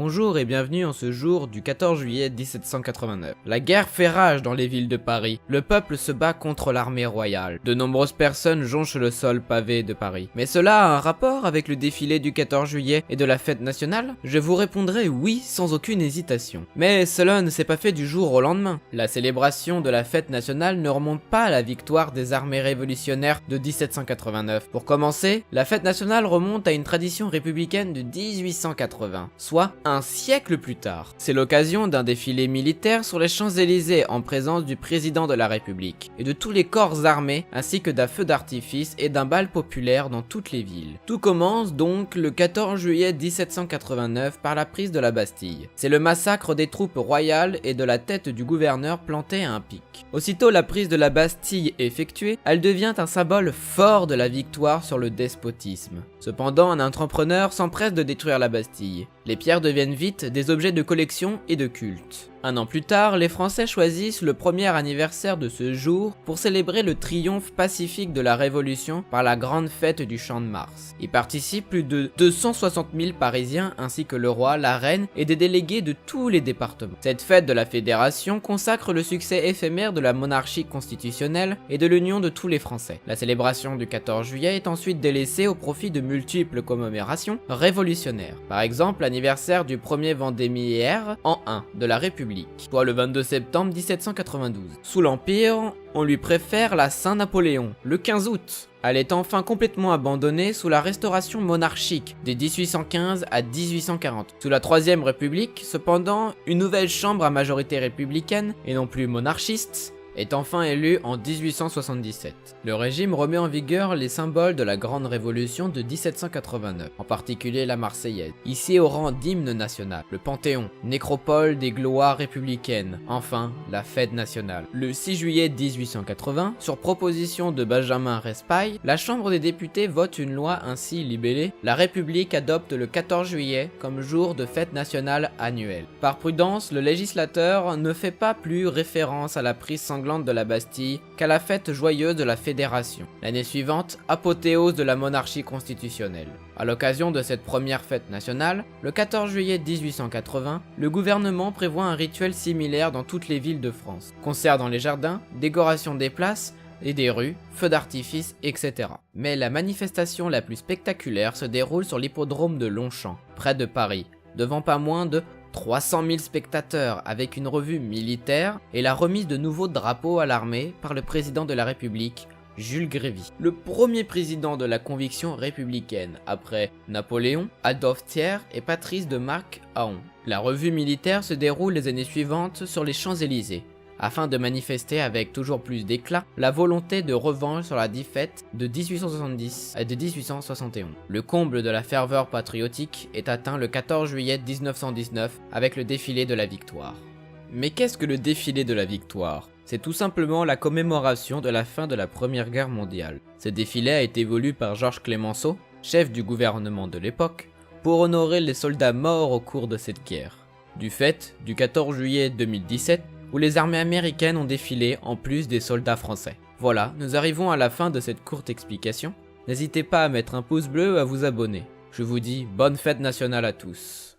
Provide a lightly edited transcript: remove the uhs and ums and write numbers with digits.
Bonjour et bienvenue en ce jour du 14 juillet 1789. La guerre fait rage dans les villes de Paris. Le peuple se bat contre l'armée royale. De nombreuses personnes jonchent le sol pavé de Paris. Mais cela a un rapport avec le défilé du 14 juillet et de la fête nationale? Je vous répondrai oui sans aucune hésitation. Mais cela ne s'est pas fait du jour au lendemain. La célébration de la fête nationale ne remonte pas à la victoire des armées révolutionnaires de 1789. Pour commencer, la fête nationale remonte à une tradition républicaine de 1880, soit un siècle plus tard. C'est l'occasion d'un défilé militaire sur les Champs-Élysées en présence du président de la République et de tous les corps armés, ainsi que d'un feu d'artifice et d'un bal populaire dans toutes les villes. Tout commence donc le 14 juillet 1789 par la prise de la Bastille. C'est le massacre des troupes royales et de la tête du gouverneur plantée à un pic. Aussitôt la prise de la Bastille effectuée, elle devient un symbole fort de la victoire sur le despotisme. Cependant, un entrepreneur s'empresse de détruire la Bastille. Les pierres deviennent vite des objets de collection et de culte. Un an plus tard, les Français choisissent le premier anniversaire de ce jour pour célébrer le triomphe pacifique de la Révolution par la grande fête du Champ de Mars. Y participent plus de 260 000 Parisiens ainsi que le roi, la reine et des délégués de tous les départements. Cette fête de la Fédération consacre le succès éphémère de la monarchie constitutionnelle et de l'union de tous les Français. La célébration du 14 juillet est ensuite délaissée au profit de multiples commémorations révolutionnaires. Par exemple, l'anniversaire du premier Vendémiaire en 1 de la République, soit le 22 septembre 1792. Sous l'Empire, on lui préfère la Saint-Napoléon, le 15 août. Elle est enfin complètement abandonnée sous la restauration monarchique de 1815 à 1840. Sous la Troisième République, cependant, une nouvelle chambre à majorité républicaine, et non plus monarchiste, est enfin élu en 1877. Le régime remet en vigueur les symboles de la Grande Révolution de 1789, en particulier la Marseillaise, ici au rang d'hymne national, le Panthéon, nécropole des gloires républicaines, enfin la fête nationale. Le 6 juillet 1880, sur proposition de Benjamin Raspail, la Chambre des députés vote une loi ainsi libellée. La République adopte le 14 juillet comme jour de fête nationale annuelle. Par prudence, le législateur ne fait pas plus référence à la prise sanglante de la Bastille qu'à la fête joyeuse de la Fédération. L'année suivante, apothéose de la monarchie constitutionnelle. À l'occasion de cette première fête nationale, le 14 juillet 1880, le gouvernement prévoit un rituel similaire dans toutes les villes de France. Concerts dans les jardins, décoration des places et des rues, feux d'artifice, etc. Mais la manifestation la plus spectaculaire se déroule sur l'hippodrome de Longchamp, près de Paris, devant pas moins de 300 000 spectateurs avec une revue militaire et la remise de nouveaux drapeaux à l'armée par le président de la République, Jules Grévy. Le premier président de la conviction républicaine après Napoléon, Adolphe Thiers et Patrice de Marc-Ahon. La revue militaire se déroule les années suivantes sur les Champs-Élysées, afin de manifester avec toujours plus d'éclat la volonté de revanche sur la défaite de 1870 et de 1871. Le comble de la ferveur patriotique est atteint le 14 juillet 1919 avec le défilé de la victoire. Mais qu'est-ce que le défilé de la victoire? C'est tout simplement la commémoration de la fin de la Première Guerre mondiale. Ce défilé a été voulu par Georges Clemenceau, chef du gouvernement de l'époque, pour honorer les soldats morts au cours de cette guerre. Du fait du 14 juillet 2017, où les armées américaines ont défilé en plus des soldats français. Voilà, nous arrivons à la fin de cette courte explication. N'hésitez pas à mettre un pouce bleu et à vous abonner. Je vous dis bonne fête nationale à tous.